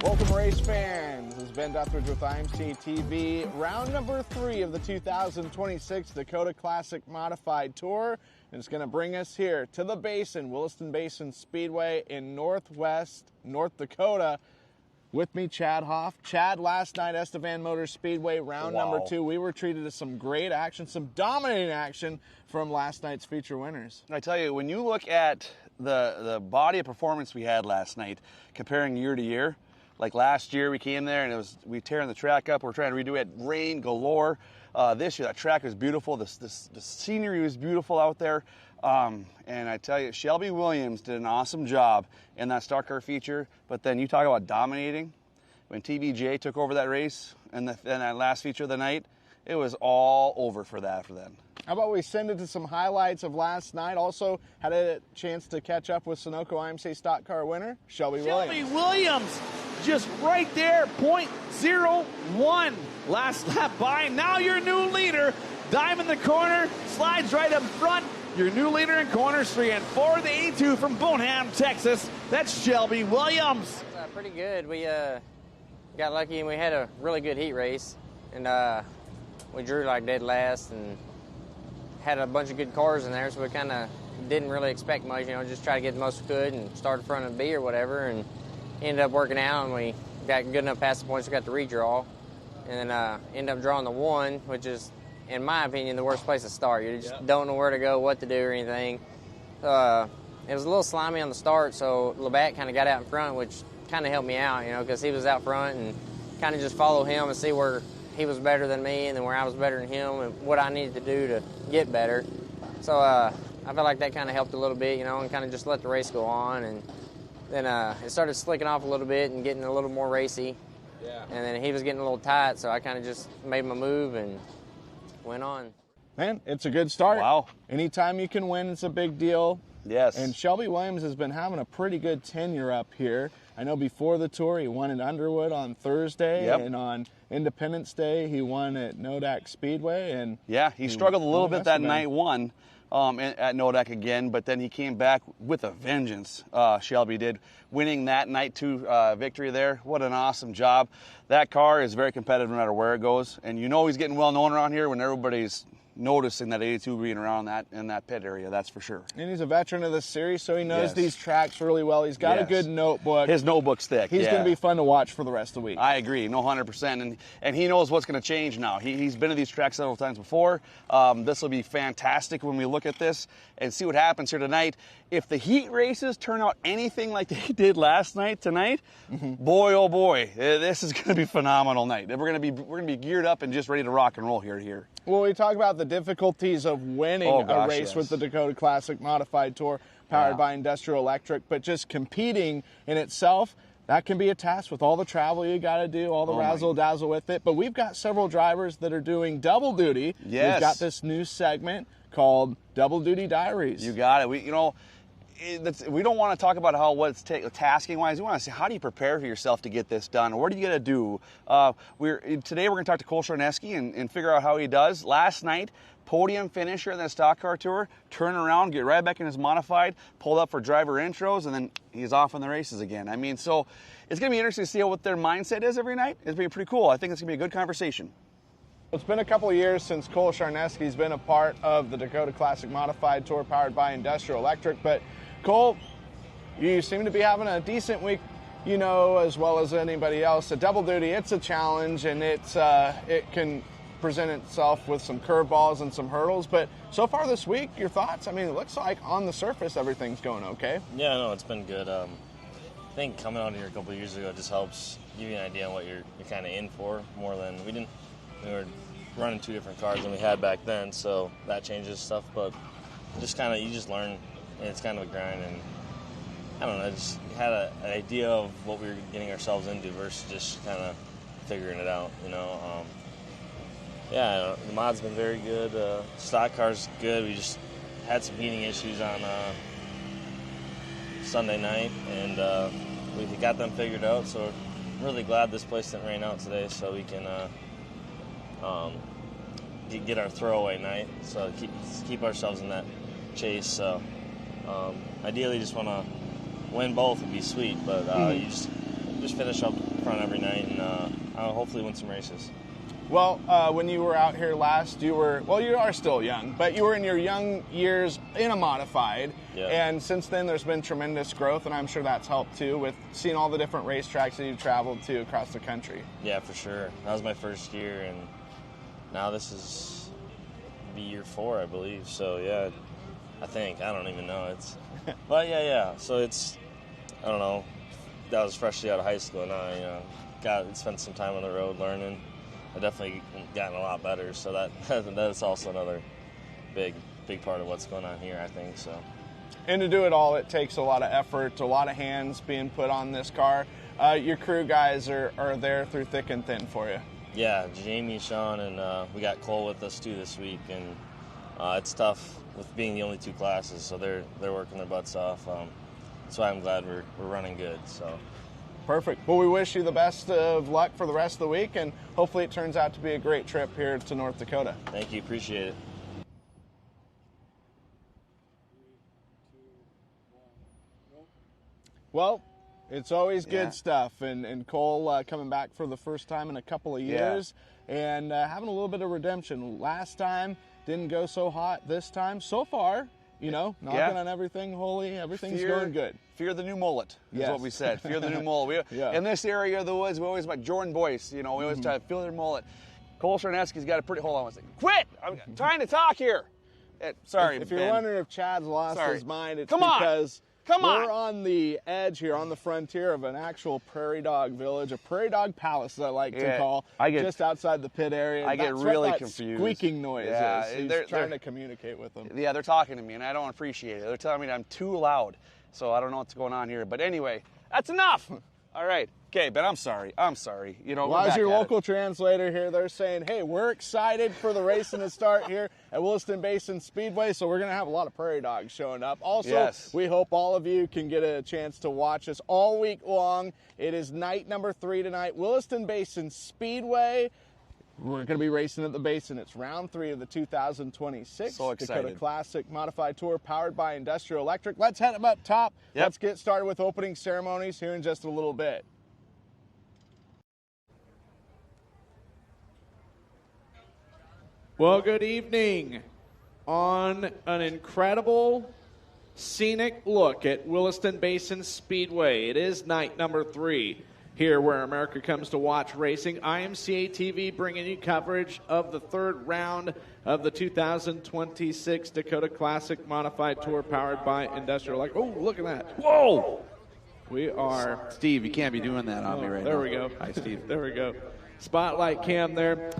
Welcome, race fans. This is Ben Duthridge with IMCA TV. Round number 3 of the 2026 Dakota Classic Modified Tour. And it's going to bring us here to the Basin, Williston Basin Speedway in Northwest North Dakota. With me, Chad Hoff. Chad, last night, Estevan Motor Speedway, round number 2. We were treated to some great action, some dominating action from last night's feature winners. I tell you, when you look at the body of performance we had last night, comparing year to year, like last year we came there and we tearing the track up. We're trying to redo it, rain galore. This year that track was beautiful. The scenery was beautiful out there. And I tell you, Shelby Williams did an awesome job in that stock car feature. But then you talk about dominating. When TBJ took over that race and that last feature of the night, it was all over for them. How about we send it to some highlights of last night? Also had a chance to catch up with Sunoco IMCA stock car winner, Shelby Williams. Shelby Williams, just right there, .01 last lap by. Now your new leader, dive in the corner, slides right up front. Your new leader in corners 3 and 4, the A2 from Bonham, Texas. That's Shelby Williams. Pretty good. We got lucky and we had a really good heat race. And we drew like dead last and had a bunch of good cars in there, so we kind of didn't really expect much, you know, just try to get the most we could and start in front of B or whatever, and ended up working out, and we got good enough past the points, we got the redraw, and then ended up drawing the 1, which is, in my opinion, the worst place to start. You just don't know where to go, what to do, or anything. It was a little slimy on the start, so Labatt kind of got out in front, which kind of helped me out, you know, because he was out front, and kind of just follow him and see where he was better than me and then where I was better than him and what I needed to do to get better. So I felt like that kind of helped a little bit, you know, and kind of just let the race go on. And then it started slicking off a little bit and getting a little more racy. Yeah. And then he was getting a little tight, so I kind of just made my move and went on. Man, it's a good start. Wow. Anytime you can win, it's a big deal. Yes. And Shelby Williams has been having a pretty good tenure up here. I know before the tour he won at Underwood on Thursday, and on Independence Day he won at Nodak Speedway. And yeah, he struggled a little bit that night one at Nodak again, but then he came back with a vengeance. Shelby did, winning that night 2 victory there. What an awesome job. That car is very competitive no matter where it goes, and you know he's getting well known around here when everybody's noticing that 82 being around in that pit area, that's for sure. And he's a veteran of this series, so he knows these tracks really well. He's got a good notebook. His notebook's thick. He's going to be fun to watch for the rest of the week. I agree, no, 100%. And he knows what's going to change now. He's been to these tracks several times before. This will be fantastic when we look at this and see what happens here tonight. If the heat races turn out anything like they did last night tonight, boy, oh boy, this is going to be a phenomenal night. We're going to be geared up and just ready to rock and roll here. Well, we talk about the difficulties of winning a race with the Dakota Classic Modified Tour powered by Industrial Electric, but just competing in itself, that can be a task with all the travel you got to do, all the razzle-dazzle with it. But we've got several drivers that are doing double duty. Yes. We've got this new segment called Double Duty Diaries. You got it. we don't want to talk about what's tasking-wise. We want to say, how do you prepare for yourself to get this done? What are you going to do? Today we're going to talk to Cole Charneski and figure out how he does. Last night, podium finisher in the stock car tour, turn around, get right back in his modified, pulled up for driver intros, and then he's off in the races again. I mean, so it's going to be interesting to see what their mindset is every night. It's going to be pretty cool. I think it's going to be a good conversation. It's been a couple of years since Cole Charneski's been a part of the Dakota Classic Modified Tour powered by Industrial Electric. But Cole, you seem to be having a decent week, you know, as well as anybody else. A double duty, it's a challenge, and it can present itself with some curveballs and some hurdles. But so far this week, your thoughts? I mean, it looks like on the surface everything's going okay. Yeah, no, it's been good. I think coming out here a couple of years ago just helps give you an idea on what you're kind of in for more than we were running two different cars than we had back then, so that changes stuff. But you just learn, and it's kind of a grind. And I don't know, I just had an idea of what we were getting ourselves into versus just kind of figuring it out, you know. Yeah, the mod's been very good. Stock car's good. We just had some heating issues on Sunday night, and we got them figured out. So I'm really glad this place didn't rain out today, so we can get our throwaway night. So keep ourselves in that chase. So ideally, just want to win both would be sweet, but you just finish up front every night and hopefully win some races. Well, when you were out here last, you are still young, but you were in your young years in a modified, yeah. And since then there's been tremendous growth, and I'm sure that's helped too with seeing all the different racetracks that you've traveled to across the country. Yeah, for sure. That was my first year, and now this is year 4, I believe. So yeah, I don't even know. But yeah. So I don't know. That was freshly out of high school, and now spent some time on the road learning. I've definitely gotten a lot better, so that's also another big part of what's going on here, I think. So. And to do it all, it takes a lot of effort, a lot of hands being put on this car. Your crew guys are there through thick and thin for you. Yeah, Jamie, Sean, and we got Cole with us too this week, and it's tough with being the only two classes, so they're working their butts off. That's why I'm glad we're running good. So. Perfect. Well, we wish you the best of luck for the rest of the week, and hopefully it turns out to be a great trip here to North Dakota. Thank you. Appreciate it. Well, it's always good stuff, and Cole coming back for the first time in a couple of years, and having a little bit of redemption. Last time didn't go so hot. This time, so far, knocking on everything holy, everything's going good. Fear the new mullet is what we said. Fear the new mullet. In this area of the woods, we always about Jordan Boyce. We always try to feel their mullet. Cole Charneski's got a pretty. Hold on one second. Quit! I'm trying to talk here. Sorry, If you're wondering if Chad's lost his mind, it's because we're on the edge here, on the frontier of an actual prairie dog village, a prairie dog palace, as I like to call, just outside the pit area. I get really confused. Squeaking noise is. He's trying to communicate with them. Yeah, they're talking to me, and I don't appreciate it. They're telling me that I'm too loud, so I don't know what's going on here. But anyway, that's enough. All right. Okay, Ben, I'm sorry. Well, as your local translator here, they're saying, hey, we're excited for the racing to start here at Williston Basin Speedway, so we're going to have a lot of prairie dogs showing up. Also, we hope all of you can get a chance to watch us all week long. It is night number 3 tonight, Williston Basin Speedway. We're going to be racing at the Basin. It's round 3 of the 2026 Dakota Classic Modified Tour powered by Industrial Electric. Let's head up top. Let's get started with opening ceremonies here in just a little bit. Well, good evening. On an incredible scenic look at Williston Basin Speedway. It is night number 3 here where America comes to watch racing. IMCA TV bringing you coverage of the 3rd round of the 2026 Dakota Classic Modified Tour powered by Industrial Electric. Oh, look at that. Whoa! We are... Steve, you can't be doing that on me right now. There we go. Hi, Steve. There we go. Spotlight cam there.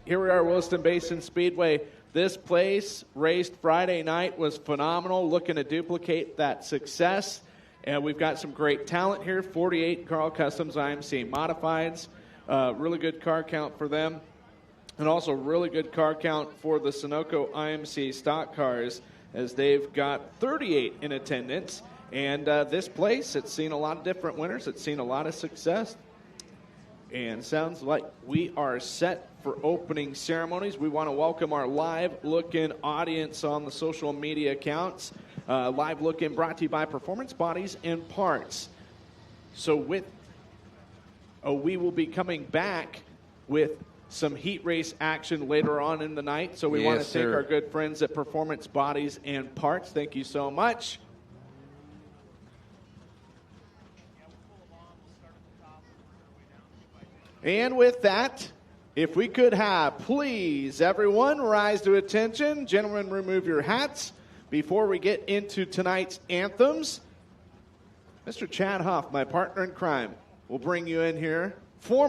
Here we are, Williston Basin Speedway. This place, raced Friday night, was phenomenal, looking to duplicate that success. And we've got some great talent here, 48 Carl Customs IMCA Modifieds. Really good car count for them. And also really good car count for the Sunoco IMCA stock cars as they've got 38 in attendance. And this place, it's seen a lot of different winners. It's seen a lot of success. And sounds like we are set for opening ceremonies. We want to welcome our live look-in audience on the social media accounts. Live look-in brought to you by Performance Bodies and Parts. So we will be coming back with some heat race action later on in the night. So we want to thank our good friends at Performance Bodies and Parts. Thank you so much. And with that, if we could have, please, everyone, rise to attention. Gentlemen, remove your hats before we get into tonight's anthems. Mr. Chad Huff, my partner in crime, will bring you in here. Former